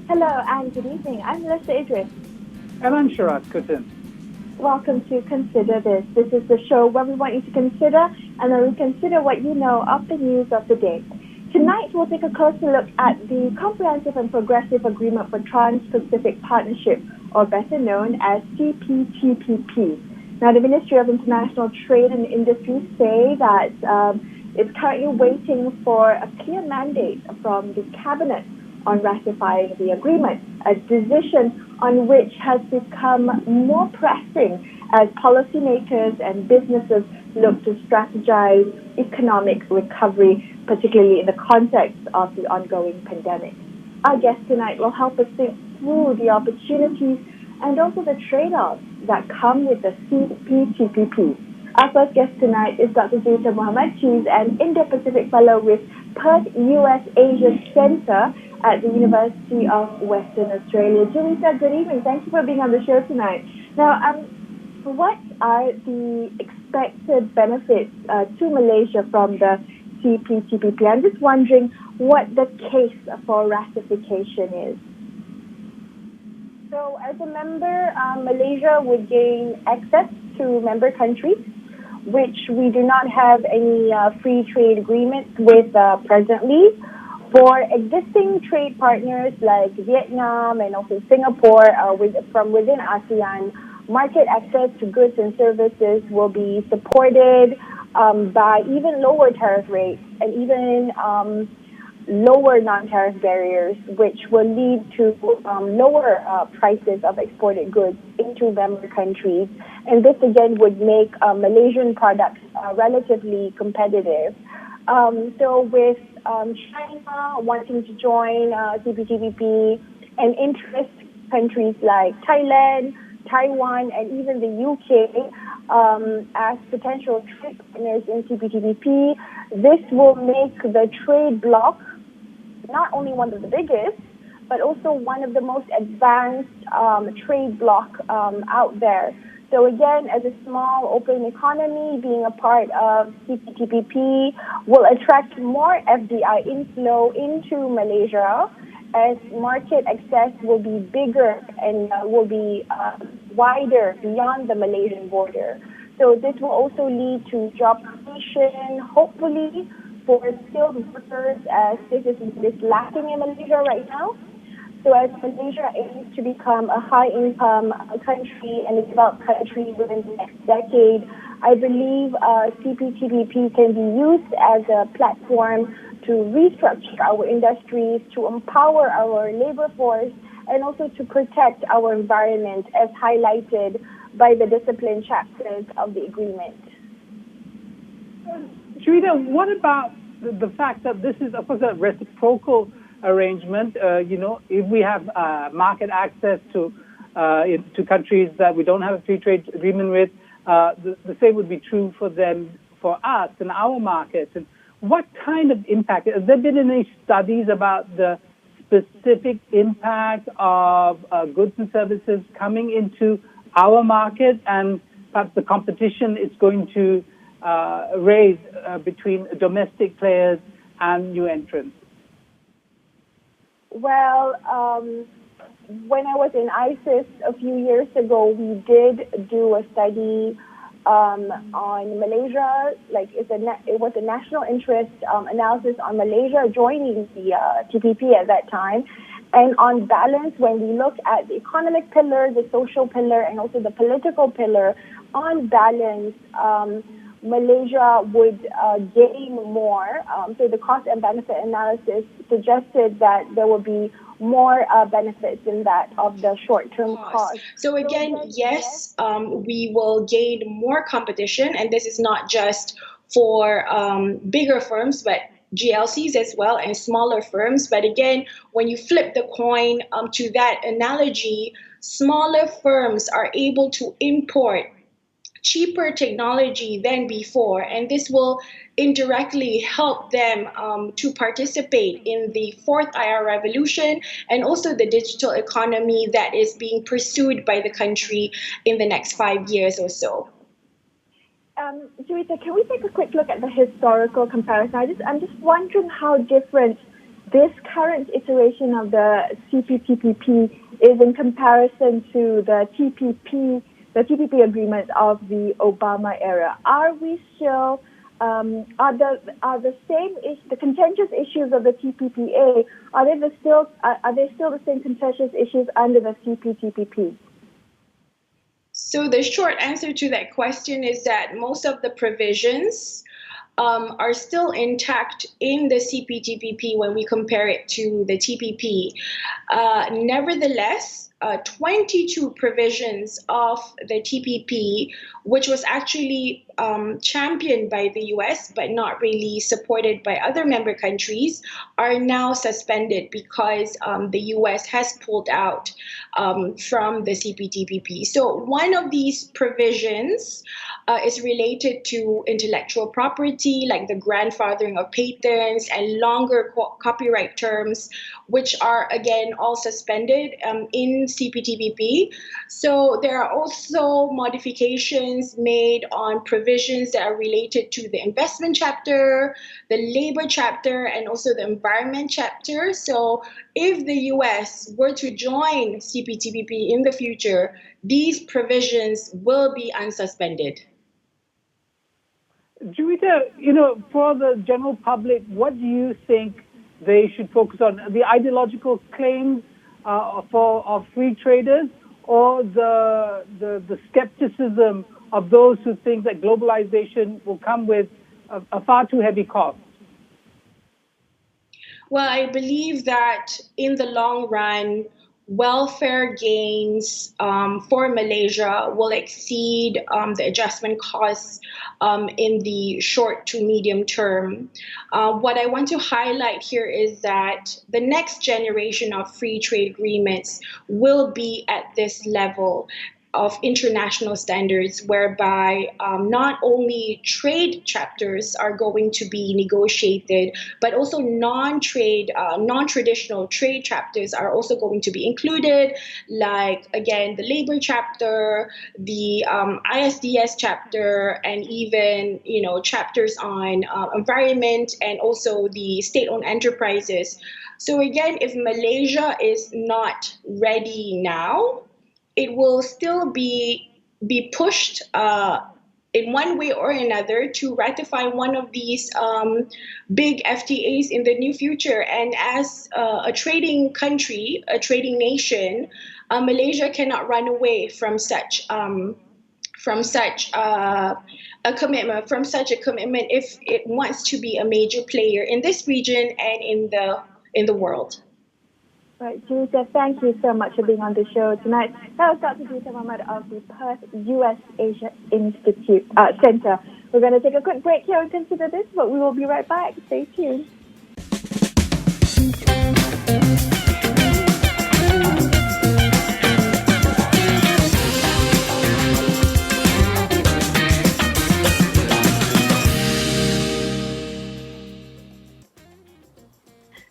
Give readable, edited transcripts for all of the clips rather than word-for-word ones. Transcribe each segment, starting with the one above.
Hello and good evening. I'm Melissa Idris. And I'm Sharad Kutin. Welcome to Consider This. This is the show where we want you to consider and then we consider what you know of the news of the day. Tonight we'll take a closer look at the Comprehensive and Progressive Agreement for Trans-Pacific Partnership, or better known as Cptpp. Now, the Ministry of International Trade and Industry say that it's currently waiting for a clear mandate from the Cabinet on ratifying the agreement, a decision on which has become more pressing as policymakers and businesses look to strategize economic recovery, particularly in the context of the ongoing pandemic. Our guest tonight will help us think through the opportunities and also the trade-offs that come with the Cptpp. Our first guest tonight is Dr. Zita Muhammad. She's an Indo-Pacific Fellow with Perth U.S. Asia Center at the University of Western Australia. Julissa, good evening. Thank you for being on the show tonight. Now, what are the expected benefits to Malaysia from the Cptpp? I'm just wondering what the case for ratification is. So, as a member, Malaysia would gain access to member countries, which we do not have any free trade agreements with presently. For existing trade partners like Vietnam and also Singapore from within ASEAN, market access to goods and services will be supported by even lower tariff rates and even lower non-tariff barriers, which will lead to lower prices of exported goods into member countries. And this again would make Malaysian products relatively competitive. So with China wanting to join Cptpp and interest countries like Thailand, Taiwan, and even the UK as potential trade partners in Cptpp, this will make the trade bloc not only one of the biggest, but also one of the most advanced trade bloc out there. So again, as a small open economy, being a part of Cptpp will attract more FDI inflow into Malaysia, as market access will be bigger and will be wider beyond the Malaysian border. So this will also lead to job creation, hopefully, for skilled workers, as this is lacking in Malaysia right now. So as Malaysia aims to become a high-income country and a developed country within the next decade, I believe Cptpp can be used as a platform to restructure our industries, to empower our labor force, and also to protect our environment, as highlighted by the discipline chapters of the agreement. Sharita, what about the fact that this is, of course, a reciprocal arrangement? If we have market access to countries that we don't have a free trade agreement with, the same would be true for them, for us in our markets. And what kind of impact? Has there been any studies about the specific impact of goods and services coming into our market and perhaps the competition it's going to raise between domestic players and new entrants? Well, when I was in ISIS a few years ago, we did do a study on Malaysia. Like it was a national interest analysis on Malaysia joining the TPP at that time. And on balance, when we look at the economic pillar, the social pillar, and also the political pillar, on balance, Malaysia would gain more. So the cost and benefit analysis suggested that there will be more benefits in that of the short-term cost. So again, yes, we will gain more competition, and this is not just for bigger firms, but GLCs as well and smaller firms. But again, when you flip the coin to that analogy, smaller firms are able to import cheaper technology than before, and this will indirectly help them to participate in the fourth IR revolution and also the digital economy that is being pursued by the country in the next 5 years or so. Julissa, can we take a quick look at the historical comparison? I'm just wondering how different this current iteration of the Cptpp is in comparison to the TPP agreement of the Obama era. Are we still are the contentious issues of the TPPA, are they still the same contentious issues under the Cptpp? So the short answer to that question is that most of the provisions are still intact in the Cptpp when we compare it to the TPP. Nevertheless, 22 provisions of the TPP, which was actually championed by the US but not really supported by other member countries, are now suspended because the US has pulled out from the Cptpp. So one of these provisions is related to intellectual property, like the grandfathering of patents and longer copyright terms, which are again all suspended in Cptpp. So there are also modifications made on provisions that are related to the investment chapter, the labor chapter, and also the environment chapter. So if the US were to join Cptpp in the future, these provisions will be unsuspended. Juwita, for the general public, what do you think they should focus on? The ideological claims of free traders, or the skepticism of those who think that globalization will come with a far too heavy cost? Well, I believe that in the long run, welfare gains for Malaysia will exceed the adjustment costs in the short to medium term. What I want to highlight here is that the next generation of free trade agreements will be at this level of international standards, whereby not only trade chapters are going to be negotiated, but also non-traditional trade chapters are also going to be included, like, again, the labor chapter, the ISDS chapter, and even, chapters on environment and also the state-owned enterprises. So again, if Malaysia is not ready now, it will still be pushed in one way or another to ratify one of these big FTAs in the near future. And as a trading country, a trading nation, Malaysia cannot run away from such a commitment, if it wants to be a major player in this region and in the world. Right, Juwita, thank you so much for being on the show tonight. That was Dr. Juwita Muhammad of the Perth US Asia Center. We're going to take a quick break here and consider this, but we will be right back. Stay tuned.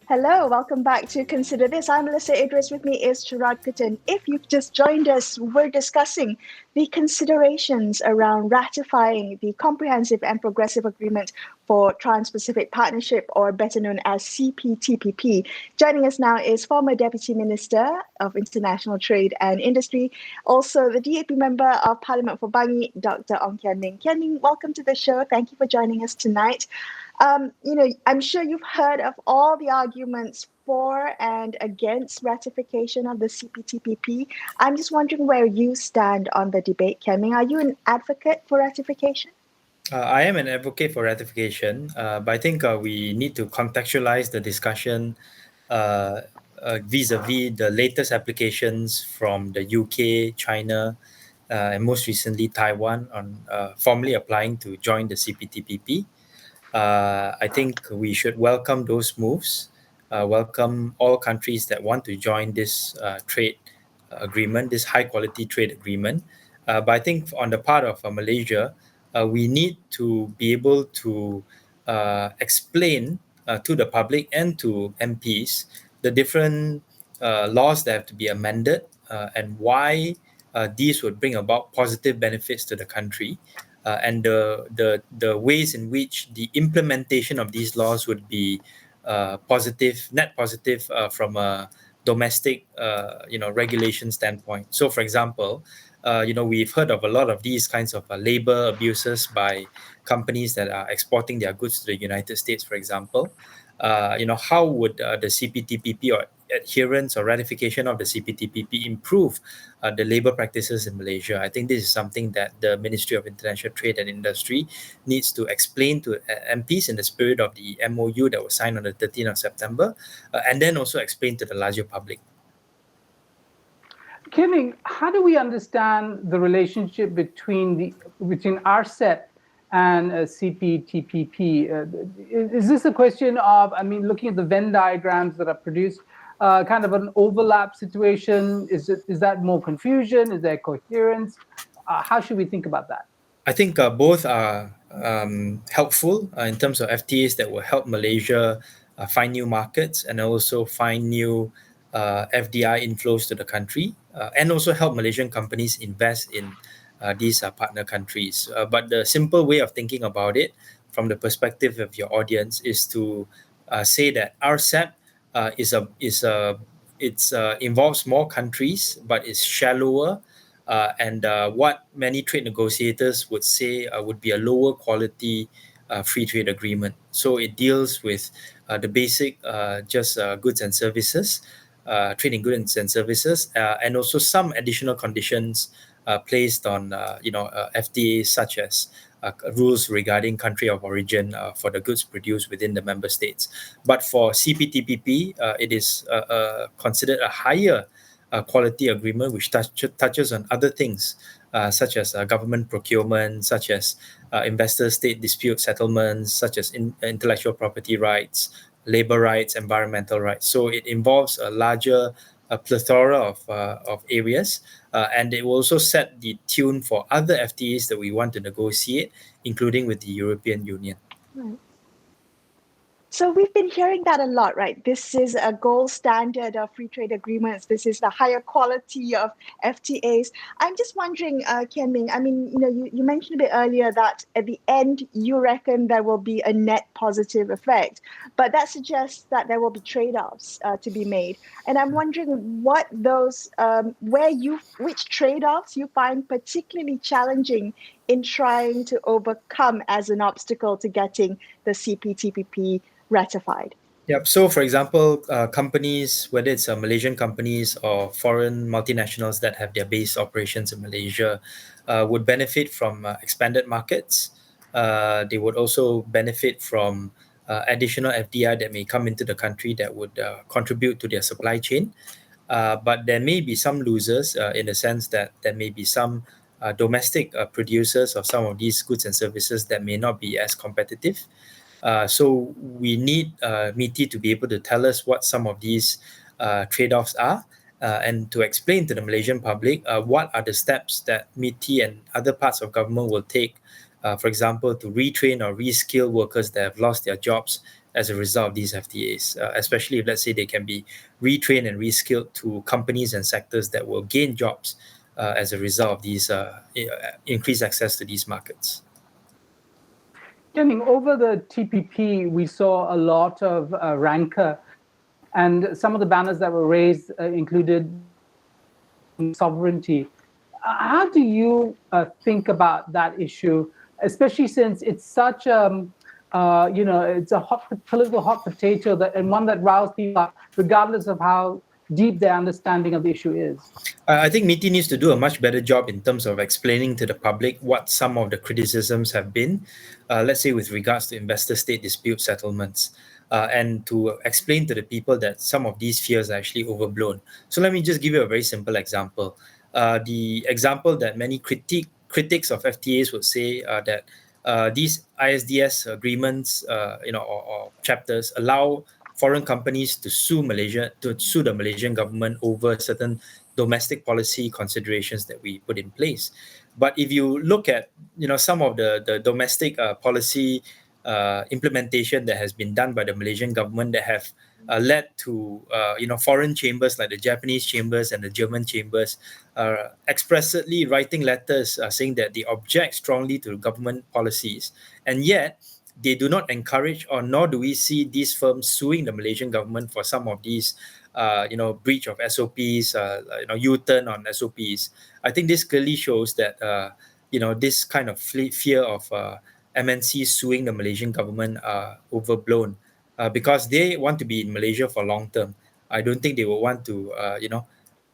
Hello, welcome back to Consider This. I'm Melissa Idris. With me is Sharad Kuttan. If you've just joined us, we're discussing the considerations around ratifying the Comprehensive and Progressive Agreement for Trans-Pacific Partnership, or better known as Cptpp. Joining us now is former Deputy Minister of International Trade and Industry, also the DAP Member of Parliament for Bangi, Dr. Ong Kian Ning. Kian Ning, welcome to the show. Thank you for joining us tonight. I'm sure you've heard of all the arguments for and against ratification of the Cptpp. I'm just wondering where you stand on the debate, Kian Ning. Are you an advocate for ratification? I am an advocate for ratification, but I think we need to contextualize the discussion vis-a-vis the latest applications from the UK, China, and most recently Taiwan on formally applying to join the Cptpp. I think we should welcome those moves, welcome all countries that want to join this trade agreement, this high-quality trade agreement. But I think on the part of Malaysia, we need to be able to explain to the public and to MPs the different laws that have to be amended and why these would bring about positive benefits to the country. And the ways in which the implementation of these laws would be net positive from a domestic, regulation standpoint. So, for example, we've heard of a lot of these kinds of labor abuses by companies that are exporting their goods to the United States, for example. How would the CPTPP or adherence or ratification of the CPTPP improve the labor practices in Malaysia? I think this is something that the Ministry of International Trade and Industry needs to explain to MPs in the spirit of the MOU that was signed on the 13th of September, and then also explain to the larger public. Kian, how do we understand the relationship between RCEP and CPTPP? Is this a question of, looking at the Venn diagrams that are produced, kind of an overlap situation? Is that more confusion? Is there coherence? How should we think about that? I think both are helpful in terms of FTAs that will help Malaysia find new markets and also find new FDI inflows to the country, and also help Malaysian companies invest in these partner countries. But the simple way of thinking about it from the perspective of your audience is to say that RCEP involves more countries, but is shallower, and what many trade negotiators would say would be a lower quality free trade agreement. So it deals with the basic goods and services, trading goods and services, and also some additional conditions placed on FTAs, such as rules regarding country of origin for the goods produced within the member states. But for CPTPP, it is considered a higher quality agreement, which touches on other things, such as government procurement, such as investor-state dispute settlements, such as intellectual property rights, labor rights, environmental rights. So it involves a larger plethora of areas, and it will also set the tune for other FTAs that we want to negotiate, including with the European Union. Right. So we've been hearing that a lot, right? This is a gold standard of free trade agreements. This is the higher quality of FTAs. I'm just wondering, Kian Ming, you mentioned a bit earlier that at the end, you reckon there will be a net positive effect, but that suggests that there will be trade-offs to be made. And I'm wondering what those, which trade-offs you find particularly challenging in trying to overcome as an obstacle to getting the CPTPP ratified. Yep. So, for example, companies, whether it's Malaysian companies or foreign multinationals that have their base operations in Malaysia, would benefit from expanded markets. They would also benefit from additional FDI that may come into the country that would contribute to their supply chain. But there may be some losers in the sense that there may be some domestic producers of some of these goods and services that may not be as competitive. So we need MITI to be able to tell us what some of these trade-offs are, and to explain to the Malaysian public what are the steps that MITI and other parts of government will take, for example, to retrain or reskill workers that have lost their jobs as a result of these FTAs, especially if, let's say, they can be retrained and reskilled to companies and sectors that will gain jobs as a result of these increased access to these markets. Over the TPP, we saw a lot of rancor, and some of the banners that were raised included sovereignty. How do you think about that issue, especially since it's such it's a political hot potato and one that riles people up, regardless of how deep their understanding of the issue is? I think MITI needs to do a much better job in terms of explaining to the public what some of the criticisms have been, let's say with regards to investor-state dispute settlements, and to explain to the people that some of these fears are actually overblown. So let me just give you a very simple example. The example that many critics of FTAs would say that these ISDS agreements, or chapters allow foreign companies to sue the Malaysian government over certain domestic policy considerations that we put in place. But if you look at some of the domestic policy implementation that has been done by the Malaysian government that have led to foreign chambers like the Japanese chambers and the German chambers expressly writing letters saying that they object strongly to government policies, and yet they do not encourage, or nor do we see these firms suing the Malaysian government for some of these, breach of SOPs, U-turn on SOPs. I think this clearly shows that, this kind of fear of MNC suing the Malaysian government are overblown, because they want to be in Malaysia for long term. I don't think they will want to,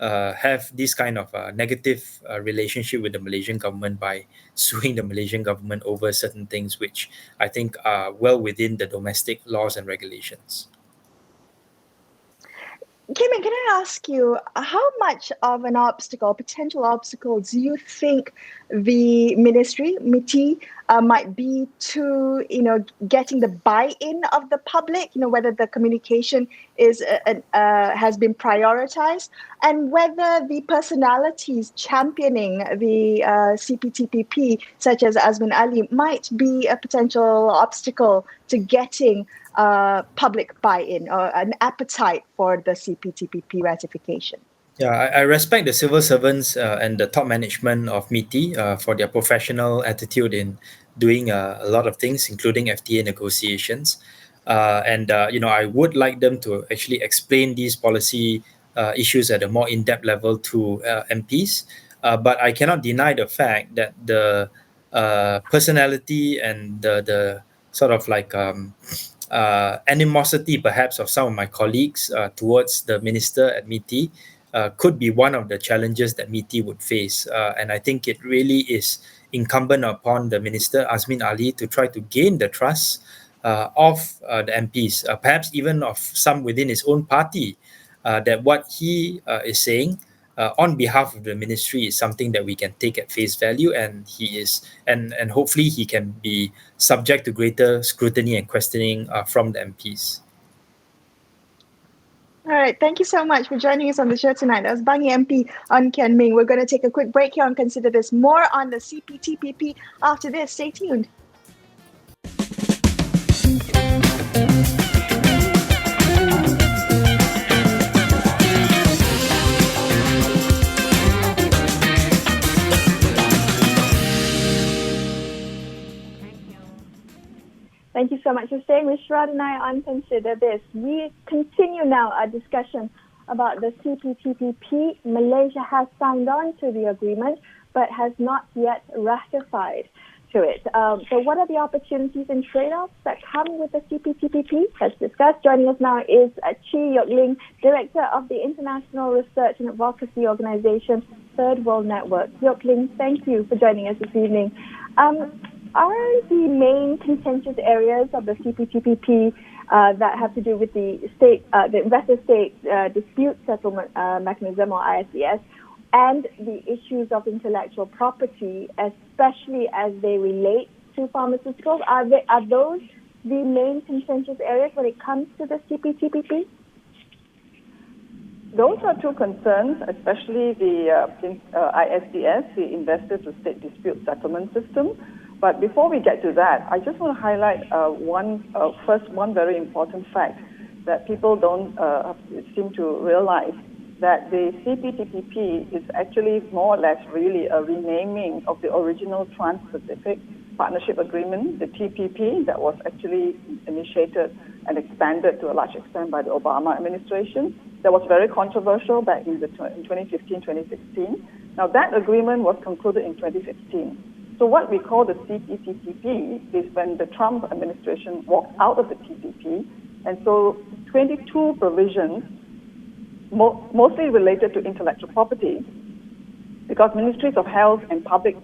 have this kind of negative relationship with the Malaysian government by suing the Malaysian government over certain things which I think are well within the domestic laws and regulations. Kim, can I ask you, how much of an obstacle, potential obstacle, do you think the ministry, MITI, might be to, getting the buy-in of the public, whether the communication has been prioritized, and whether the personalities championing the Cptpp, such as Azmin Ali, might be a potential obstacle to getting public buy-in or an appetite for the Cptpp ratification? Yeah, I respect the civil servants and the top management of MITI for their professional attitude in doing a lot of things, including FTA negotiations. I would like them to actually explain these policy issues at a more in-depth level to MPs. But I cannot deny the fact that the personality and the sort of like animosity, perhaps, of some of my colleagues towards the minister at MITI could be one of the challenges that MITI would face. And I think it really is incumbent upon the minister, Azmin Ali, to try to gain the trust of the MPs, perhaps even of some within his own party, that what he is saying on behalf of the ministry is something that we can take at face value, and and hopefully he can be subject to greater scrutiny and questioning from the MPs. All right, thank you so much for joining us on the show tonight. That was Bangi MP on Ken Ming. We're going to take a quick break here and consider this more on the Cptpp after this. Stay tuned. Thank you so much for staying with Shrad and I on Consider This. We continue now our discussion about the Cptpp. Malaysia has signed on to the agreement, but has not yet ratified to it. So what are the opportunities and trade-offs that come with the Cptpp? Let's discuss. Joining us now is Chi Yok Ling, Director of the International Research and Advocacy Organization, Third World Network. Yok Ling, thank you for joining us this evening. Are the main contentious areas of the Cptpp that have to do with the investor-state dispute settlement mechanism, or ISDS, and the issues of intellectual property, especially as they relate to pharmaceuticals? Are those the main contentious areas when it comes to the Cptpp? Those are two concerns, especially the ISDS, the Investor-to-State Dispute Settlement System. But before we get to that, I just want to highlight one very important fact that people don't seem to realize, that the Cptpp is actually more or less really a renaming of the original Trans-Pacific Partnership Agreement, the TPP, that was actually initiated and expanded to a large extent by the Obama administration. That was very controversial back in 2015, 2016. Now, that agreement was concluded in 2015. So what we call the Cptpp is when the Trump administration walked out of the TPP, and so 22 provisions, mostly related to intellectual property, because ministries of health and public,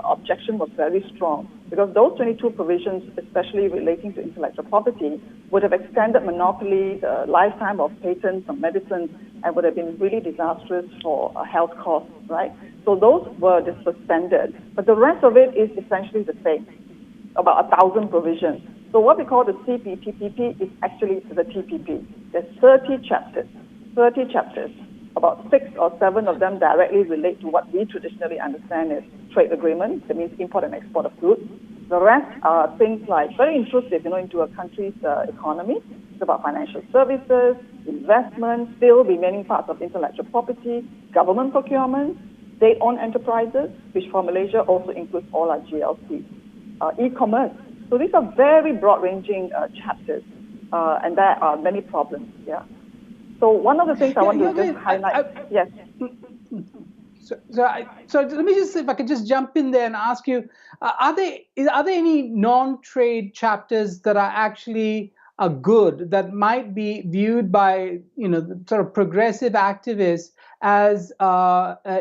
objection was very strong, because those 22 provisions, especially relating to intellectual property, would have extended monopoly, the lifetime of patents on medicines, and would have been really disastrous for health costs, right? So those were just suspended. But the rest of it is essentially the same, about 1,000 provisions. So what we call the Cptpp is actually the TPP. There's 30 chapters. About 6 or 7 of them directly relate to what we traditionally understand as trade agreements. That means import and export of goods. The rest are things like very intrusive, into a country's economy. It's about financial services, investment, still remaining parts of intellectual property, government procurement, state-owned enterprises, which for Malaysia also includes all our GLCs, e-commerce. So these are very broad-ranging chapters, and there are many problems. Yeah. So one of the things I want to just highlight. Yes. So let me just, if I could just jump in there and ask you, are there any non-trade chapters that are actually good, that might be viewed by, you know, the sort of progressive activists as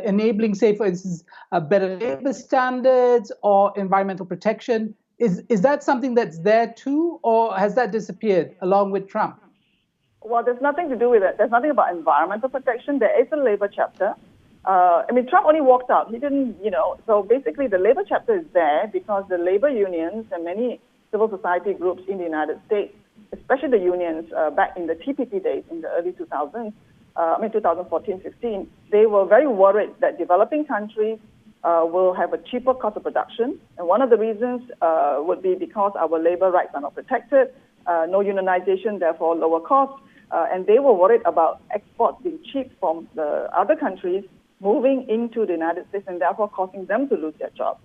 enabling, say, for instance, better labor standards or environmental protection? Is that something that's there too, or has that disappeared along with Trump? Well, there's nothing to do with it. There's nothing about environmental protection. There is a labor chapter. I mean, Trump only walked out. He didn't, you know, so basically the labor chapter is there because the labor unions and many civil society groups in the United States, especially the unions back in the TPP days in the early 2000s, 2014-15, they were very worried that developing countries will have a cheaper cost of production. And one of the reasons would be because our labor rights are not protected, no unionization, therefore lower cost. And they were worried about exports being cheap from the other countries moving into the United States and therefore causing them to lose their jobs.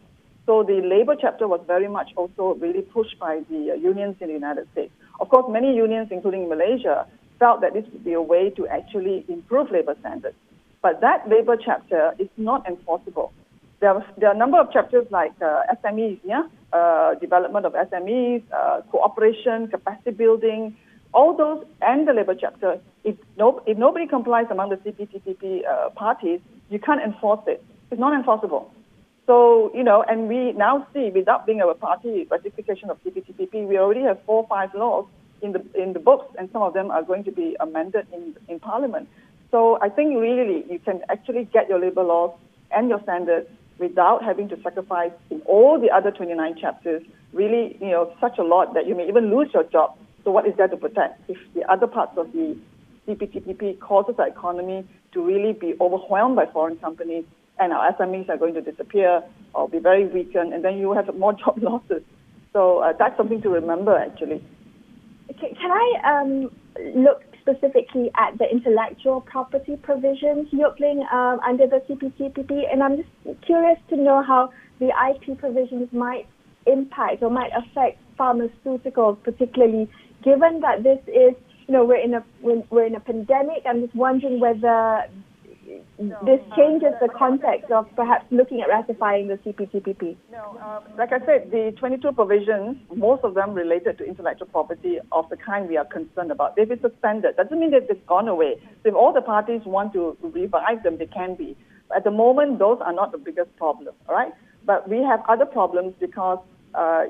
So the labor chapter was very much also really pushed by the unions in the United States. Of course, many unions, including Malaysia, felt that this would be a way to actually improve labor standards. But that labor chapter is not enforceable. There are a number of chapters like SMEs, development of SMEs, cooperation, capacity building, all those, and the labor chapter. If nobody complies among the Cptpp parties, you can't enforce it. It's not enforceable. So, you know, and we now see, without being a party ratification of Cptpp, we already have 4 or 5 laws in the books, and some of them are going to be amended in Parliament. So I think really you can actually get your labor laws and your standards without having to sacrifice in all the other 29 chapters, really, you know, such a lot that you may even lose your job. So what is there to protect if the other parts of the Cptpp causes our economy to really be overwhelmed by foreign companies, and our SMEs are going to disappear or be very weakened, and then you have more job losses. So that's something to remember, actually. Can I look specifically at the intellectual property provisions, Yokling, under the Cptpp? And I'm just curious to know how the IP provisions might impact or might affect pharmaceuticals, particularly given that this is, you know, we're in a pandemic. I'm just wondering whether this changes the context of perhaps looking at ratifying the Cptpp. No, like I said, the 22 provisions, most of them related to intellectual property of the kind we are concerned about. They've been suspended. Doesn't mean that they've gone away. So if all the parties want to revive them, they can be. But at the moment, those are not the biggest problem, all right? But we have other problems because,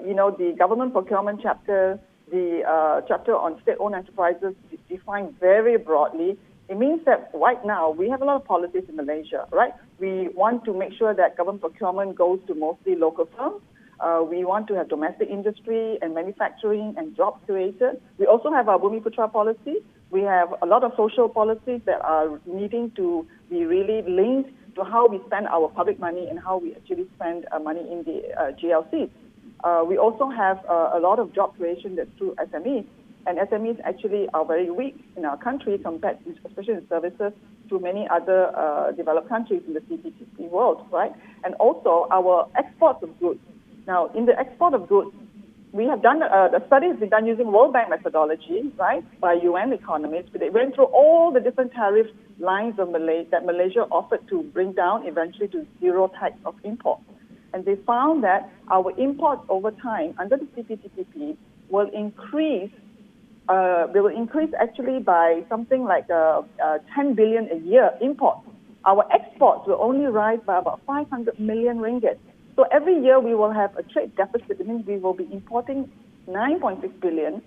you know, the government procurement chapter, the chapter on state-owned enterprises is defined very broadly. It means that right now we have a lot of policies in Malaysia, right? We want to make sure that government procurement goes to mostly local firms. We want to have domestic industry and manufacturing and jobs created. We also have our Bumiputra policy. We have a lot of social policies that are needing to be really linked to how we spend our public money and how we actually spend money in the GLCs. We also have a lot of job creation that's through SMEs. And SMEs actually are very weak in our country compared to, especially in services, to many other developed countries in the Cptpp world, right? And also our exports of goods. Now, in the export of goods, we have done, the study has been done using World Bank methodology, right, by UN economists. They went through all the different tariff lines of that Malaysia offered to bring down eventually to zero tax of imports. And they found that our imports over time under the Cptpp will increase. They will increase actually by something like 10 billion a year imports. Our exports will only rise by about 500 million ringgit. So every year we will have a trade deficit. It means we will be importing 9.6 billion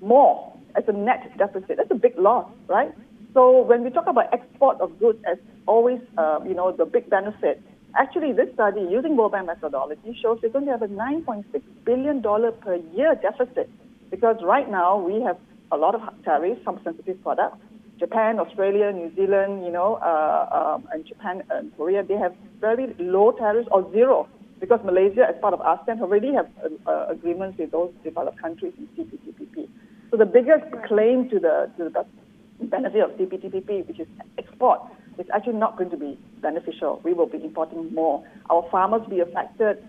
more as a net deficit. That's a big loss, right? So when we talk about export of goods as always, you know, the big benefit, actually this study using World Bank methodology shows we're going to have a $9.6 billion per year deficit. Because right now we have a lot of tariffs, some sensitive products. Japan, Australia, New Zealand, you know, and Japan and Korea, they have very low tariffs or zero. Because Malaysia, as part of ASEAN, already have agreements with those developed countries in Cptpp. So the biggest claim to the benefit of Cptpp, which is export, is actually not going to be beneficial. We will be importing more. Our farmers will be affected.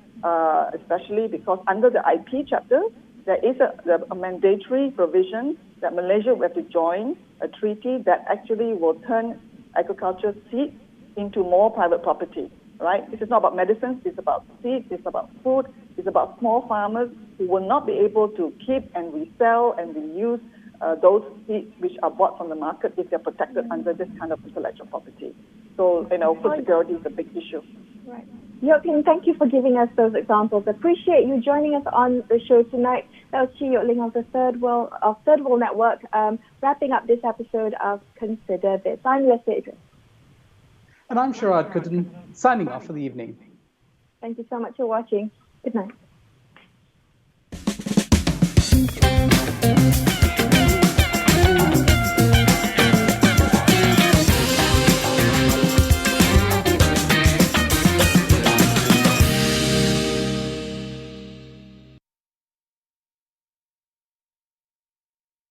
especially because under the IP chapter, there is a mandatory provision that Malaysia will have to join a treaty that actually will turn agriculture seeds into more private property, right? This is not about medicines, it's about seeds, it's about food, it's about small farmers who will not be able to keep and resell and reuse those seeds which are bought from the market if they're protected under this kind of intellectual property. So, food security is a big issue. Right. Yoke-Ling, thank you for giving us those examples. Appreciate you joining us on the show tonight. That was Chi Yoke-Ling of the Third World Network, wrapping up this episode of Consider This. I'm Leslie Idris. And I'm Sharad Kuttan, signing off for the evening. Thank you so much for watching. Good night.